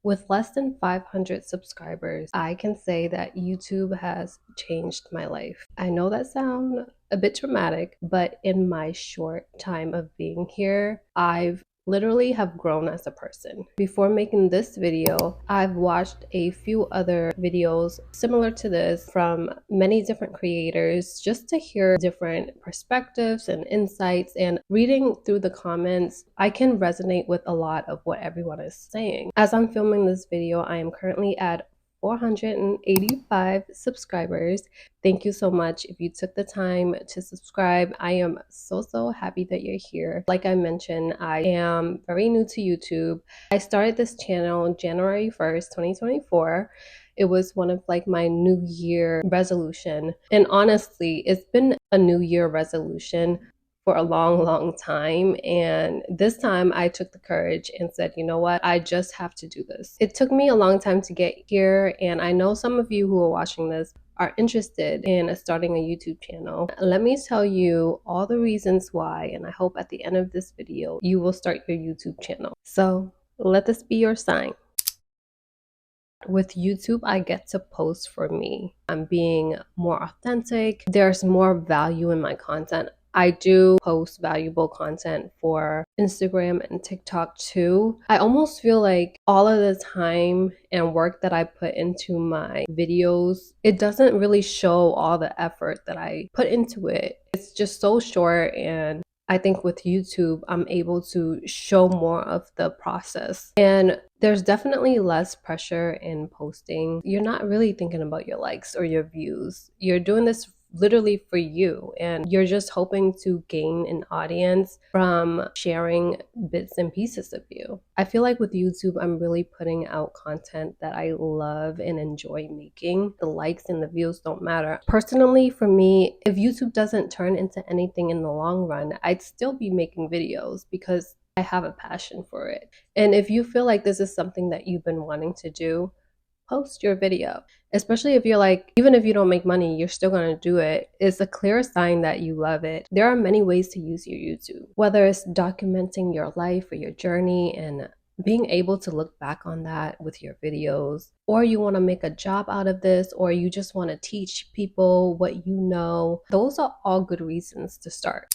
With less than 500 subscribers, I can say that YouTube has changed my life. I know that sounds a bit dramatic, but in my short time of being here, I've literally have grown as a person. Before making this video, I've watched a few other videos similar to this from many different creators just to hear different perspectives and insights, and reading through the comments, I can resonate with a lot of what everyone is saying. As I'm filming this video, I am currently at 485 subscribers. Thank you so much if you took the time to subscribe. I am so happy that you're here. Like I mentioned, I am very new to YouTube. I started this channel January 1st, 2024. It was one of like my new year resolution. And honestly, it's been a new year resolution for a long time, and this time I took the courage and said, you know what, I just have to do this. It took me a long time to get here, and I know some of you who are watching this are interested in starting a YouTube channel. Let me tell you all the reasons why, and I hope at the end of this video you will start your YouTube channel. So let this be your sign. With YouTube, I get to post for me. I'm being more authentic. There's more value in my content. I do post valuable content for Instagram and TikTok too. I almost feel like all of the time and work that I put into my videos, it doesn't really show all the effort that I put into it. It's just so short, and I think with YouTube, I'm able to show more of the process. And there's definitely less pressure in posting. You're not really thinking about your likes or your views. You're doing this literally for you, and you're just hoping to gain an audience from sharing bits and pieces of you. I feel like with YouTube, I'm really putting out content that I love and enjoy making. The likes and the views don't matter. Personally, for me, if YouTube doesn't turn into anything in the long run, I'd still be making videos because I have a passion for it. And if you feel like this is something that you've been wanting to do, post your video. Especially if you're like, even if you don't make money, you're still gonna do it. It's a clear sign that you love it. There are many ways to use your YouTube, whether it's documenting your life or your journey and being able to look back on that with your videos, or you want to make a job out of this, or you just want to teach people what you know. Those are all good reasons to start.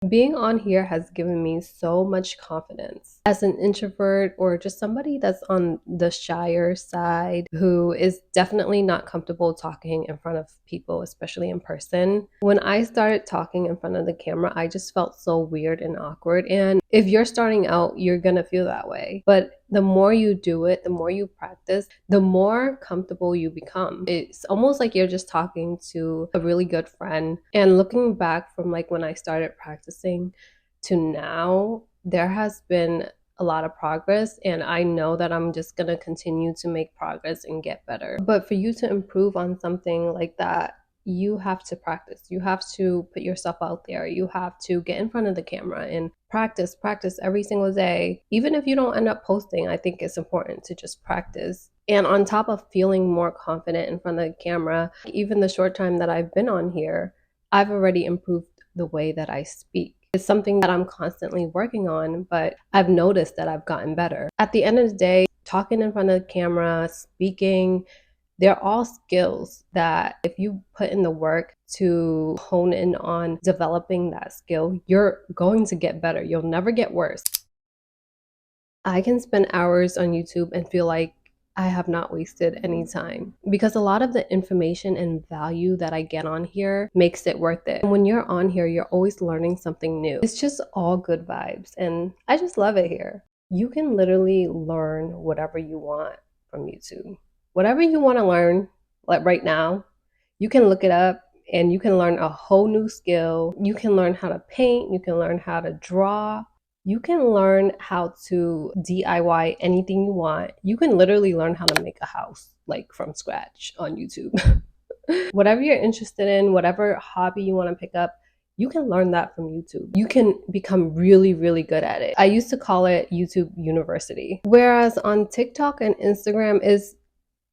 Being on here has given me so much confidence. As an introvert, or just somebody that's on the shyer side who is definitely not comfortable talking in front of people, especially in person, when I started talking in front of the camera, I just felt so weird and awkward. And if you're starting out, you're gonna feel that way. But the more you do it, the more you practice, the more comfortable you become. It's almost like you're just talking to a really good friend. And looking back from like when I started practicing to now, there has been a lot of progress, and I know that I'm just gonna continue to make progress and get better. But for you to improve on something like that, you have to practice. You have to put yourself out there. You have to get in front of the camera and practice every single day. Even if you don't end up posting, I think it's important to just practice. And on top of feeling more confident in front of the camera, even the short time that I've been on here, I've already improved the way that I speak. It's something that I'm constantly working on, but I've noticed that I've gotten better. At the end of the day, talking in front of the camera, speaking, they're all skills that if you put in the work to hone in on developing that skill, you're going to get better. You'll never get worse. I can spend hours on YouTube and feel like I have not wasted any time, because a lot of the information and value that I get on here makes it worth it. And when you're on here, you're always learning something new. It's just all good vibes, and I just love it here. You can literally learn whatever you want from YouTube. Whatever you want to learn, like right now, you can look it up and you can learn a whole new skill. You can learn how to paint, you can learn how to draw, you can learn how to DIY anything you want. You can literally learn how to make a house like from scratch on YouTube. Whatever you're interested in, whatever hobby you want to pick up, you can learn that from YouTube. You can become really good at it. I used to call it YouTube University. Whereas on TikTok and Instagram is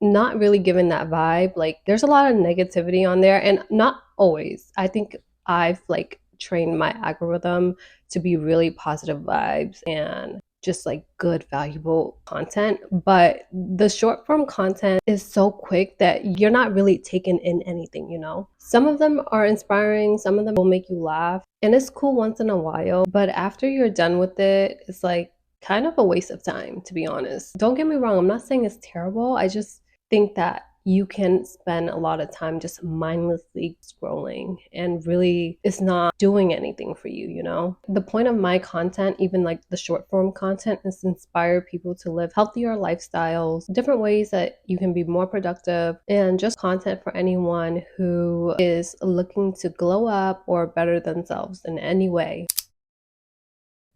not really given that vibe. Like there's a lot of negativity on there, and not always. I think I've like trained my algorithm to be really positive vibes, and just like good, valuable content. But the short form content is so quick that you're not really taking in anything, you know? Some of them are inspiring, some of them will make you laugh, and it's cool once in a while. But after you're done with it, it's like kind of a waste of time, to be honest. Don't get me wrong, I'm not saying it's terrible. I just think that you can spend a lot of time just mindlessly scrolling and really it's not doing anything for you, you know? The point of my content, even like the short form content, is to inspire people to live healthier lifestyles, different ways that you can be more productive, and just content for anyone who is looking to glow up or better themselves in any way.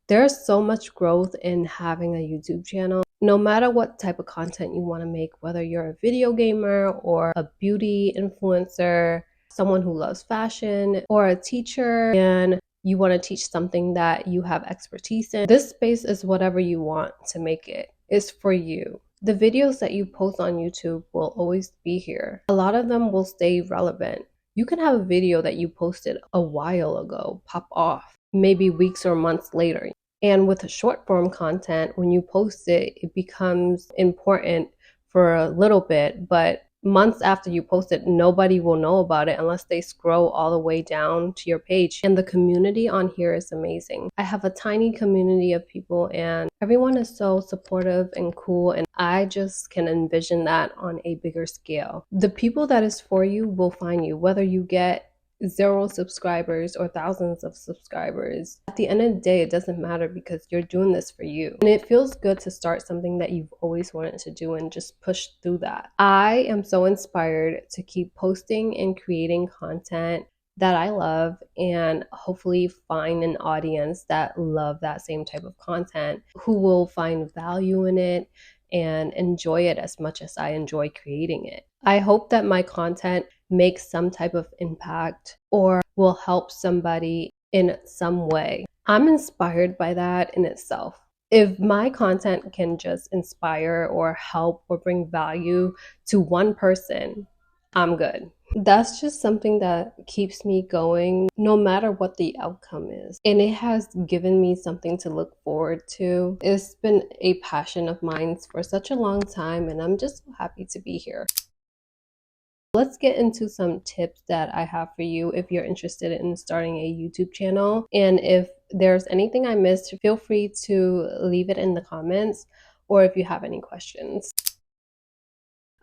There's so much growth in having a YouTube channel. No matter what type of content you want to make, whether you're a video gamer or a beauty influencer, someone who loves fashion, or a teacher and you want to teach something that you have expertise in, this space is whatever you want to make it. It's for you. The videos that you post on YouTube will always be here. A lot of them will stay relevant. You can have a video that you posted a while ago pop off, maybe weeks or months later. And with short form content, when you post it, it becomes important for a little bit, but months after you post it, nobody will know about it unless they scroll all the way down to your page. And the community on here is amazing. I have a tiny community of people and everyone is so supportive and cool, and I just can envision that on a bigger scale. The people that is for you will find you, whether you get 0 subscribers or thousands of subscribers. At the end of the day, it doesn't matter because you're doing this for you. And it feels good to start something that you've always wanted to do and just push through that. I am so inspired to keep posting and creating content that I love and hopefully find an audience that love that same type of content, who will find value in it and enjoy it as much as I enjoy creating it. I hope that my content makes some type of impact or will help somebody in some way. I'm inspired by that in itself. If my content can just inspire or help or bring value to one person, I'm good. That's just something that keeps me going no matter what the outcome is. And it has given me something to look forward to. It's been a passion of mine for such a long time, and I'm just so happy to be here. Let's get into some tips that I have for you if you're interested in starting a YouTube channel. And if there's anything I missed, feel free to leave it in the comments or if you have any questions.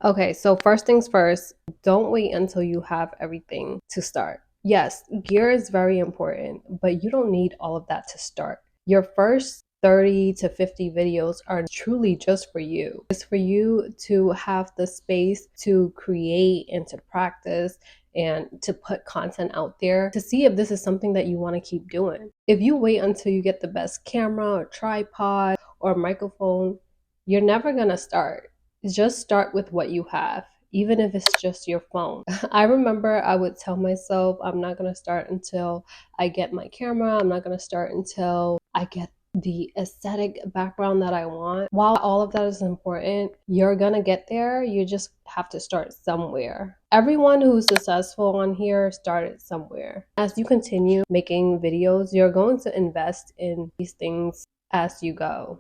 Okay, so first things first, don't wait until you have everything to start. Yes, gear is very important, but you don't need all of that to start. Your first 30 to 50 videos are truly just for you. It's for you to have the space to create and to practice and to put content out there to see if this is something that you want to keep doing. If you wait until you get the best camera or tripod or microphone, you're never gonna start. Just start with what you have, even if it's just your phone. I remember I would tell myself, I'm not gonna start until I get my camera. I'm not gonna start until I get the aesthetic background that I want. While all of that is important, you're gonna get there. You just have to start somewhere. Everyone who's successful on here started somewhere. As you continue making videos, you're going to invest in these things as you go.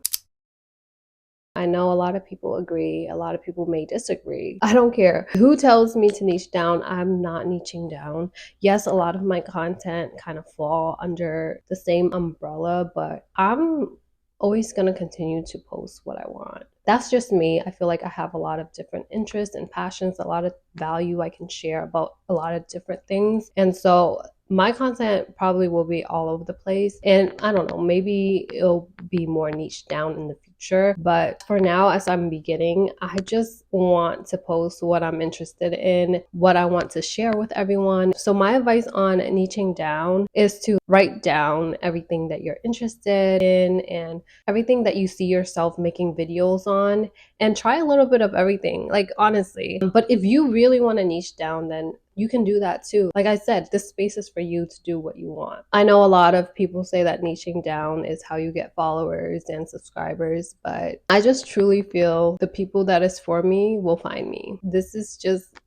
I know a lot of people agree, a lot of people may disagree. I don't care who tells me to niche down. I'm not niching down. Yes, a lot of my content kind of fall under the same umbrella, but I'm always going to continue to post what I want. That's just me. I feel like I have a lot of different interests and passions, a lot of value I can share about a lot of different things. And so my content probably will be all over the place. And I don't know, maybe it'll be more niche down in the future. But for now, as I'm beginning, I just want to post what I'm interested in, what I want to share with everyone. So my advice on niching down is to write down everything that you're interested in and everything that you see yourself making videos on, and try a little bit of everything, like honestly. But if you really want to niche down, then you can do that too. Like I said, this space is for you to do what you want. I know a lot of people say that niching down is how you get followers and subscribers, but I just truly feel the people that is for me will find me. This is just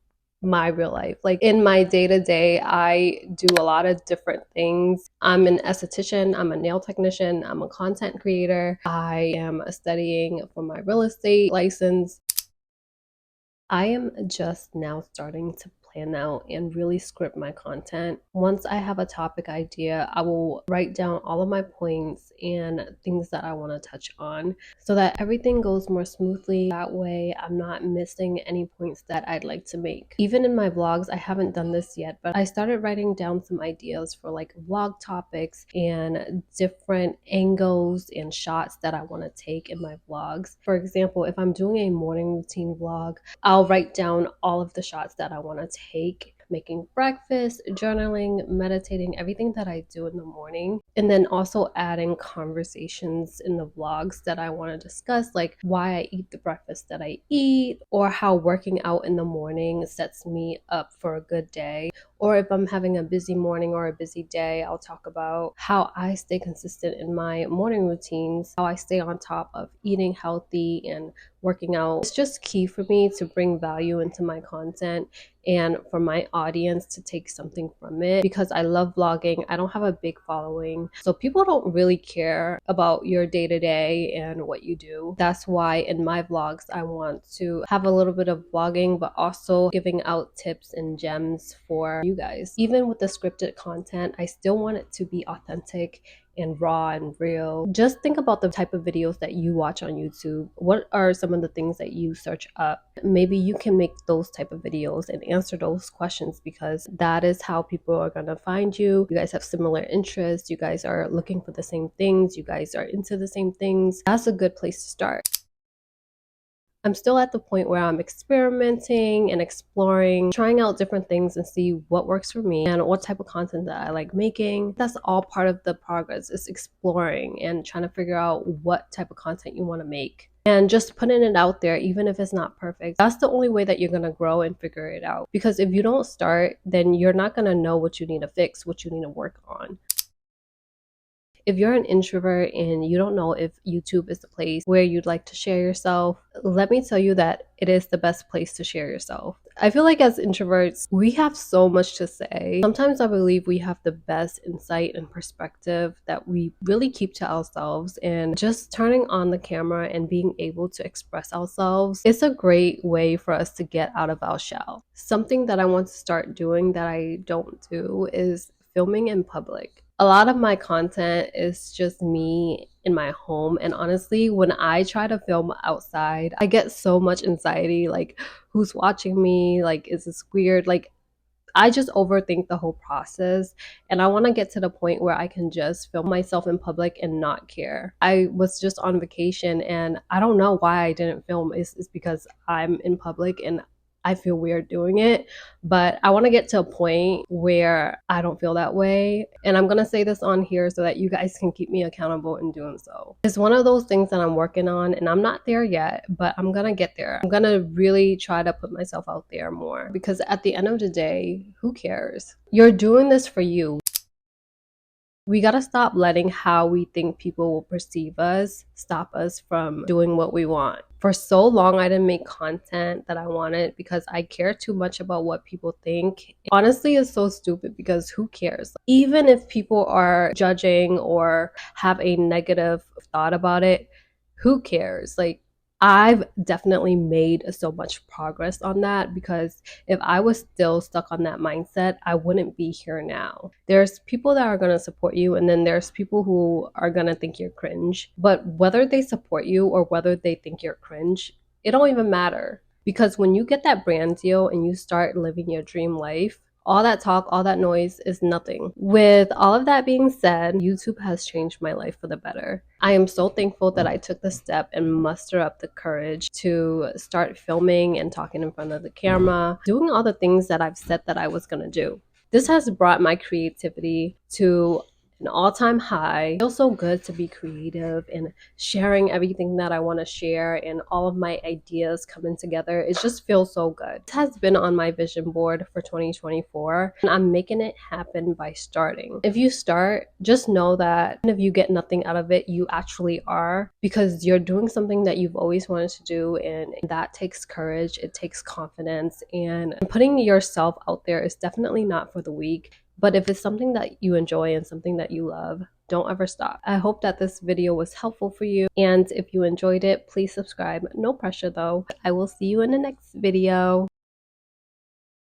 my real life. Like in my day to day, I do a lot of different things. I'm an esthetician, I'm a nail technician, I'm a content creator. I am studying for my real estate license. I am just now starting to plan out and really script my content. Once I have a topic idea, I will write down all of my points and things that I want to touch on so that everything goes more smoothly. That way, I'm not missing any points that I'd like to make. Even in my vlogs, I haven't done this yet, but I started writing down some ideas for like vlog topics and different angles and shots that I want to take in my vlogs. For example, if I'm doing a morning routine vlog, I'll write down all of the shots that I want to take, making breakfast, journaling, meditating, everything that I do in the morning. And then also adding conversations in the vlogs that I want to discuss, like why I eat the breakfast that I eat, or how working out in the morning sets me up for a good day. Or if I'm having a busy morning or a busy day, I'll talk about how I stay consistent in my morning routines, how I stay on top of eating healthy and working out. It's just key for me to bring value into my content and for my audience to take something from it, because I love vlogging. I don't have a big following, so people don't really care about your day-to-day and what you do. That's why in my vlogs I want to have a little bit of vlogging, but also giving out tips and gems for you guys. Even with the scripted content, I still want it to be authentic and raw and real. Just think about the type of videos that you watch on YouTube. What are some of the things that you search up? Maybe you can make those type of videos and answer those questions, because that is how people are going to find you. You guys have similar interests. You guys are looking for the same things. You guys are into the same things. That's a good place to start. I'm still at the point where I'm experimenting and exploring, trying out different things and see what works for me and what type of content that I like making. That's all part of the progress, is exploring and trying to figure out what type of content you want to make. And just putting it out there, even if it's not perfect, that's the only way that you're going to grow and figure it out. Because if you don't start, then you're not going to know what you need to fix, what you need to work on. If you're an introvert and you don't know if YouTube is the place where you'd like to share yourself, let me tell you that it is the best place to share yourself. I feel like as introverts, we have so much to say. Sometimes I believe we have the best insight and perspective that we really keep to ourselves, and just turning on the camera and being able to express ourselves is a great way for us to get out of our shell. Something that I want to start doing that I don't do is filming in public. A lot of my content is just me in my home, and honestly, when I try to film outside, I get so much anxiety, like who's watching me, like is this weird, like I just overthink the whole process, and I want to get to the point where I can just film myself in public and not care. I was just on vacation and I don't know why I didn't film. It's because I'm in public and I feel weird doing it, but I want to get to a point where I don't feel that way. And I'm going to say this on here so that you guys can keep me accountable in doing so. It's one of those things that I'm working on, and I'm not there yet, but I'm going to get there. I'm going to really try to put myself out there more, because at the end of the day, who cares? You're doing this for you. We gotta stop letting how we think people will perceive us stop us from doing what we want. For so long, I didn't make content that I wanted because I care too much about what people think. Honestly, it's so stupid, because who cares? Even if people are judging or have a negative thought about it, who cares? Like, I've definitely made so much progress on that, because if I was still stuck on that mindset, I wouldn't be here now. There's people that are going to support you, and then there's people who are going to think you're cringe. But whether they support you or whether they think you're cringe, it don't even matter. Because when you get that brand deal and you start living your dream life, all that talk, all that noise is nothing. With all of that being said, YouTube has changed my life for the better. I am so thankful that I took the step and muster up the courage to start filming and talking in front of the camera, doing all the things that I've said that I was going to do. This has brought my creativity to an all-time high. It feels so good to be creative and sharing everything that I want to share, and all of my ideas coming together. It just feels so good. This has been on my vision board for 2024, and I'm making it happen by starting. If you start, just know that if you get nothing out of it, you actually are, because you're doing something that you've always wanted to do, and that takes courage, it takes confidence, and putting yourself out there is definitely not for the weak. But if it's something that you enjoy and something that you love, don't ever stop. I hope that this video was helpful for you, and if you enjoyed it, please subscribe. No pressure though. I will see you in the next video.